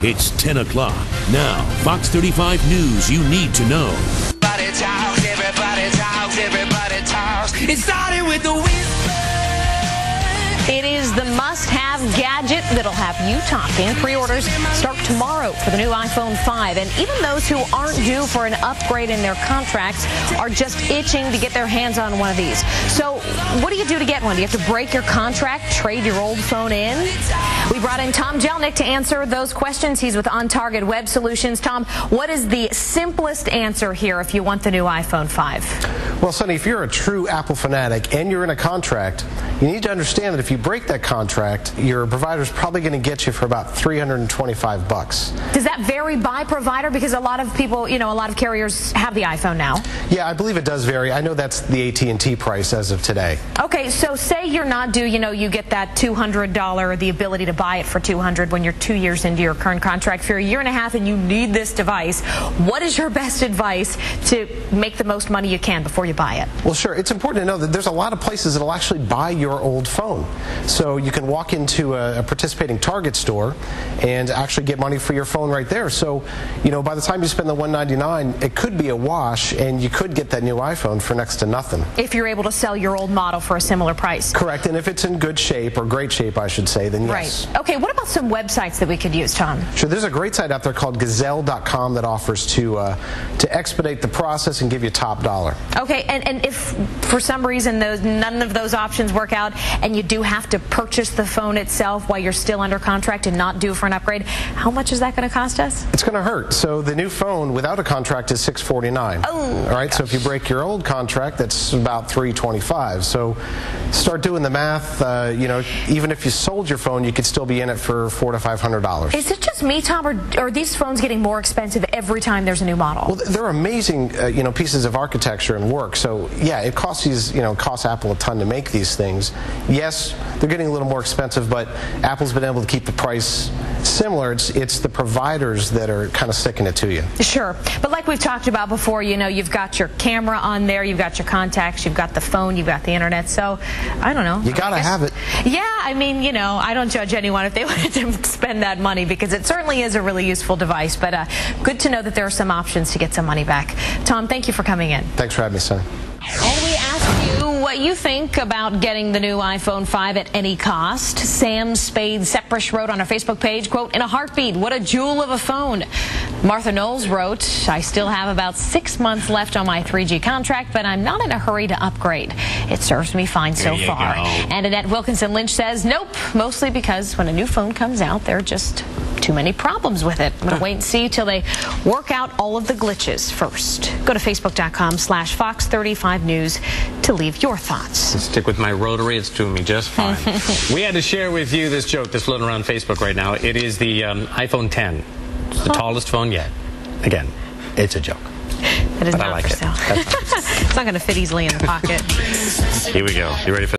It's 10 o'clock. Now, Fox 35 News you need to know. Everybody talks, everybody talks, everybody talks. It started with the whisper. It is the must-have gadget that'll have you talking. Pre-orders start tomorrow for the new iPhone 5. And even those who aren't due for an upgrade in their contracts are just itching to get their hands on one of these. So what do you do to get one? Do you have to break your contract, trade your old phone in? We brought in Tom Jelneck to answer those questions. He's with On Target Web Solutions. Tom, what is the simplest answer here if you want the new iPhone 5? Well, Sonny, if you're a true Apple fanatic and you're in a contract, you need to understand that if you break that contract, your provider's probably going to get you for about $325. Does that vary by provider? Because a lot of people, a lot of carriers have the iPhone now. Yeah, I believe it does vary. I know that's the AT&T price as of today. Okay, so say you're not due, you get that $200, the ability to buy it for $200 when you're 2 years into your current contract for a year and a half and you need this device. What is your best advice to make the most money you can before you buy it? Well, sure. It's important to know that there's a lot of places that'll actually buy your old phone. So you can walk into a participating Target store and actually get money for your phone right there. So, by the time you spend the $199, it could be a wash and you could get that new iPhone for next to nothing. If you're able to sell your old model for a similar price. Correct. And if it's in good shape, or great shape, I should say, then yes. Right. Okay, what about some websites that we could use, Tom? Sure. There's a great site out there called Gazelle.com that offers to expedite the process and give you top dollar. Okay, and if for some reason none of those options work out and you do have to purchase the phone itself while you're still under contract and not due for an upgrade, how much is that going to cost us? It's going to hurt. So the new phone without a contract is $649. Oh, all right. Gosh. So if you break your old contract, that's about $325. So start doing the math. Even if you sold your phone, you could still be in it for $400 to $500. Is it just me, Tom, or are these phones getting more expensive every time there's a new model? Well, they're amazing, pieces of architecture and work. So yeah, it costs costs Apple a ton to make these things. Yes, they're getting a little more expensive, but Apple's been able to keep the price similar. It's the providers that are kind of sticking it to you. Sure, but like we've talked about before, you've got your camera on there, you've got your contacts, you've got the phone, you've got the internet. So I don't know. You gotta have it. Yeah, I don't judge anyone if they wanted to spend that money because it certainly is a really useful device. But good to know that there are some options to get some money back. Tom, thank you for coming in. Thanks for having me, Sonny. And we ask you what you think about getting the new iPhone 5 at any cost. Sam Spade-Seprish wrote on our Facebook page, quote, "In a heartbeat, what a jewel of a phone." Martha Knowles wrote, "I still have about 6 months left on my 3G contract, but I'm not in a hurry to upgrade. It serves me fine so far." And Annette Wilkinson Lynch says, "Nope, mostly because when a new phone comes out, there are just too many problems with it. I'm going to wait and see till they work out all of the glitches first." Go to facebook.com/Fox35News to leave your thoughts. Stick with my rotary. It's doing me just fine. We had to share with you this joke that's floating around Facebook right now. It is the iPhone 10. It's the tallest phone yet. Again, it's a joke. That is but not I like for it. sale. It's not going to fit easily in the pocket. Here we go. You ready for